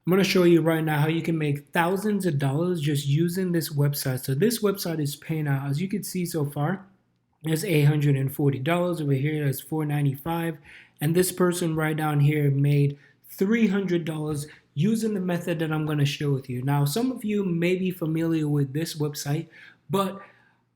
I'm going to show you right now how you can make thousands of dollars just using this website. So this website is paying out, as you can see so far, it's $840 over here. It's $495, and this person right down here made $300 using the method that I'm going to share with you. Now, some of you may be familiar with this website, but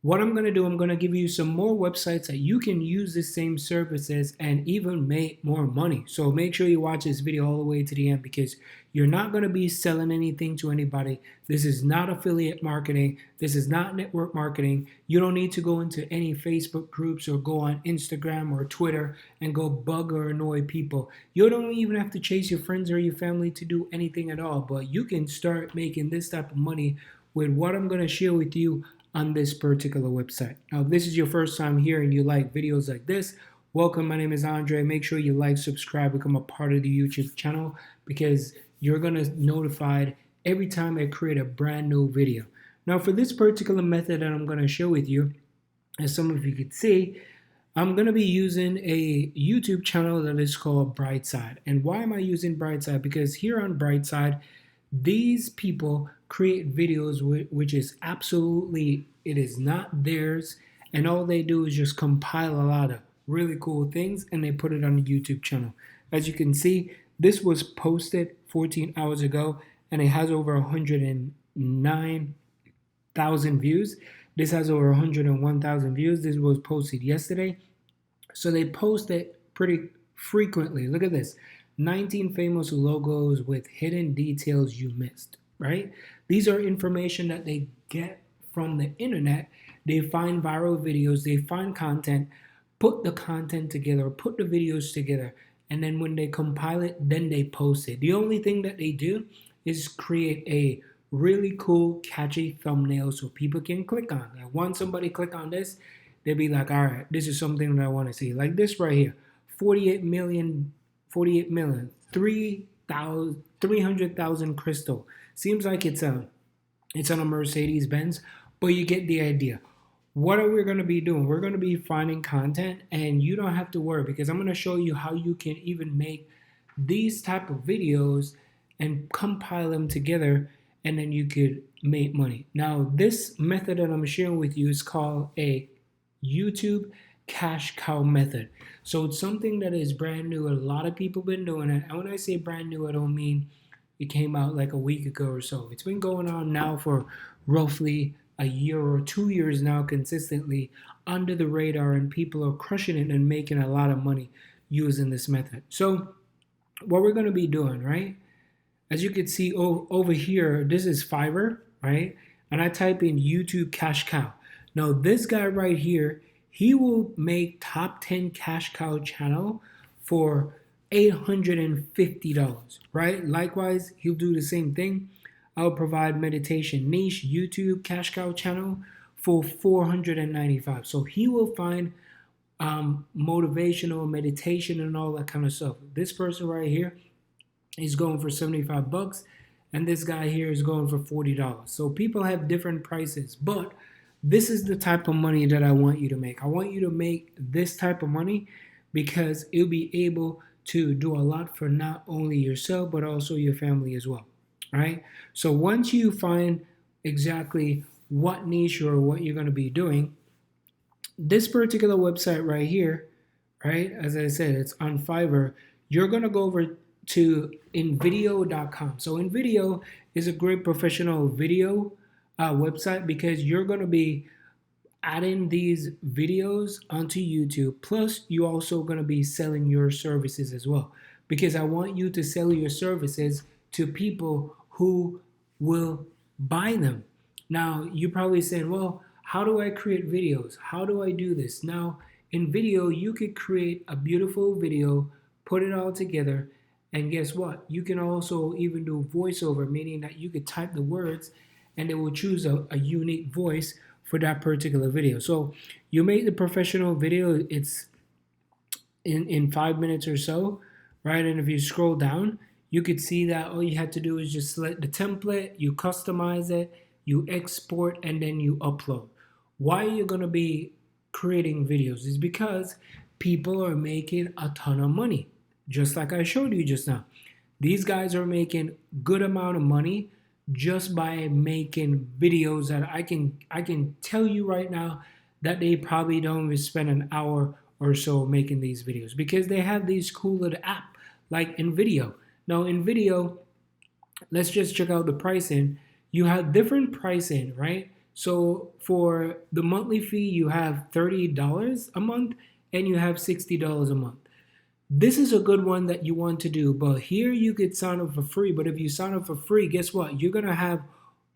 what I'm going to do, I'm going to give you some more websites that you can use the same services and even make more money. So make sure you watch this video all the way to the end, because you're not going to be selling anything to anybody. This is not affiliate marketing. This is not network marketing. You don't need to go into any Facebook groups or go on Instagram or Twitter and go bug or annoy people. You don't even have to chase your friends or your family to do anything at all, but you can start making this type of money with what I'm going to share with you on this particular website. Now, if this is your first time here and you like videos like this, welcome. My name is Andre. Make sure you like, subscribe, become a part of the YouTube channel, because you're going to notified every time I create a brand new video. Now, for this particular method that I'm going to share with you, as some of you could see, I'm going to be using a YouTube channel that is called Brightside. And why am I using Brightside? Because here on Brightside, these people create videos which is absolutely, it is not theirs, and all they do is just compile a lot of really cool things and they put it on the YouTube channel. As you can see, this was posted 14 hours ago and it has over 109,000 views. This has over 101,000 views. This was posted yesterday. So they post it pretty frequently. Look at this. 19 famous logos with hidden details you missed, right? These are information that they get from the internet. They find viral videos, they find content, put the content together, put the videos together, and then when they compile it, then they post it. The only thing that they do is create a really cool, catchy thumbnail so people can click on. Like once somebody click on this, they'll be like, all right, this is something that I want to see. Like this right here, 48 million, 300,000 crystal. Seems like it's on a Mercedes Benz, but you get the idea. What are we going to be doing? We're going to be finding content, and you don't have to worry, because I'm going to show you how you can even make these type of videos and compile them together, and then you could make money. Now, this method that I'm sharing with you is called a YouTube cash cow method. So it's something that is brand new. A lot of people been doing it. And when I say brand new, I don't mean it came out like a week ago or so. It's been going on now for roughly a year or 2 years now, consistently under the radar, and people are crushing it and making a lot of money using this method. So what we're going to be doing, right? As you can see over here, this is Fiverr, right? And I type in YouTube cash cow. Now this guy right here, he will make top 10 cash cow channel for $850, right? Likewise, he'll do the same thing. I'll provide meditation niche YouTube cash cow channel for $495. So he will find motivational meditation and all that kind of stuff. This person right here is going for 75 bucks, and this guy here is going for $40. So people have different prices, but this is the type of money that I want you to make. I want you to make this type of money because you'll be able to do a lot for not only yourself, but also your family as well, right? So once you find exactly what niche or what you're going to be doing, this particular website right here, right, as I said, it's on Fiverr. You're going to go over to invideo.com. So Invideo is a great professional video website, because you're going to be adding these videos onto YouTube. Plus, you also going to be selling your services as well, because I want you to sell your services to people who will buy them. Now, you probably said, well, how do I create videos? How do I do this? Now, in video, you could create a beautiful video, put it all together, and guess what? You can also even do voiceover, meaning that you could type the words and it will choose a unique voice for that particular video. So you make the professional video, it's in 5 minutes or so, right? And if you scroll down, you could see that all you had to do is just select the template, you customize it, you export, and then you upload. Why are you going to be creating videos? Is because people are making a ton of money, just like I showed you just now. These guys are making good amount of money just by making videos that I can tell you right now that they probably don't even spend an hour or so making these videos because they have these cool little app like in video. Now in video, let's just check out the pricing. You have different pricing, right? So for the monthly fee, you have $30 a month and you have $60 a month. This is a good one that you want to do, but here you could sign up for free. But if you sign up for free, guess what? You're gonna have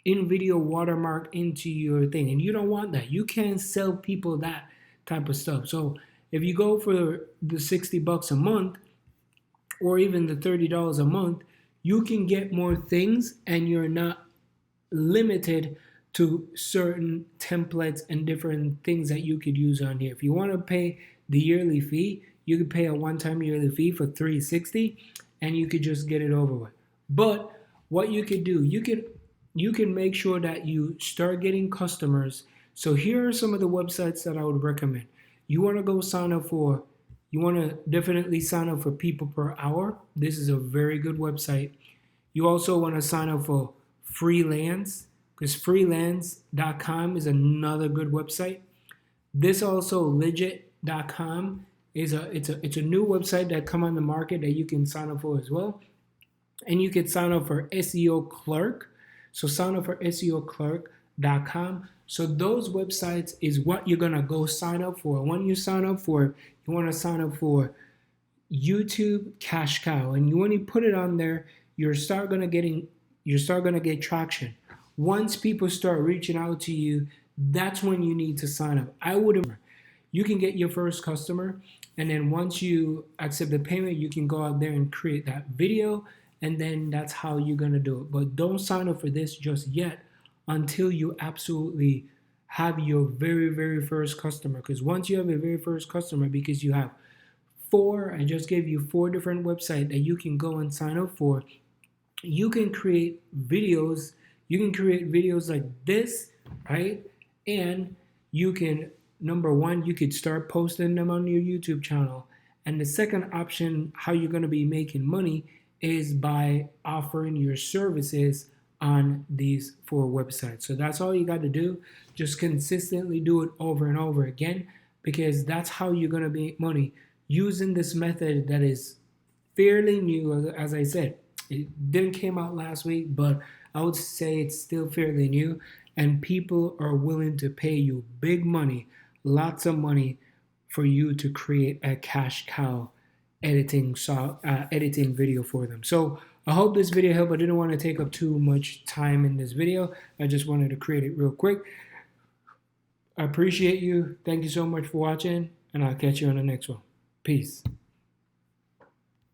in video watermark into your thing, and you don't want that. You can't sell people that type of stuff. So if you go for the $60 a month or even the $30 a month, you can get more things and you're not limited to certain templates and different things that you could use on here. If you want to pay the yearly fee, you could pay a one-time yearly fee for $360 and you could just get it over with. But what you could do, you can make sure that you start getting customers. So here are some of the websites that I would recommend. You want to go sign up for, you want to definitely sign up for People Per Hour. This is a very good website. You also want to sign up for Freelance, because freelance.com is another good website. This also legit.com is it's a new website that come on the market that you can sign up for as well. And you can sign up for SEO Clerk. So sign up for SEOclerk.com. So those websites is what you're gonna go sign up for. When you sign up for, you want to sign up for YouTube Cash Cow, and when you put it on there, you start gonna get traction. Once people start reaching out to you, that's when you need to sign up. You can get your first customer, and then once you accept the payment, you can go out there and create that video, and then that's how you're gonna do it. But don't sign up for this just yet until you absolutely have your very, very first customer. Because once you have your very first customer, because you have I just gave you 4 different websites that you can go and sign up for, you can create videos. You can create videos like this, right? And you can, number one, you could start posting them on your YouTube channel. And the second option, how you're going to be making money, is by offering your services on these 4 websites. So that's all you got to do. Just consistently do it over and over again, because that's how you're going to make money using this method that is fairly new. As I said, it didn't came out last week, but I would say it's still fairly new, and people are willing to pay you big money, lots of money, for you to create a cash cow editing video for them. So I hope this video helped. I didn't want to take up too much time in this video. I just wanted to create it real quick. I appreciate you. Thank you so much for watching, and I'll catch you on the next one. Peace.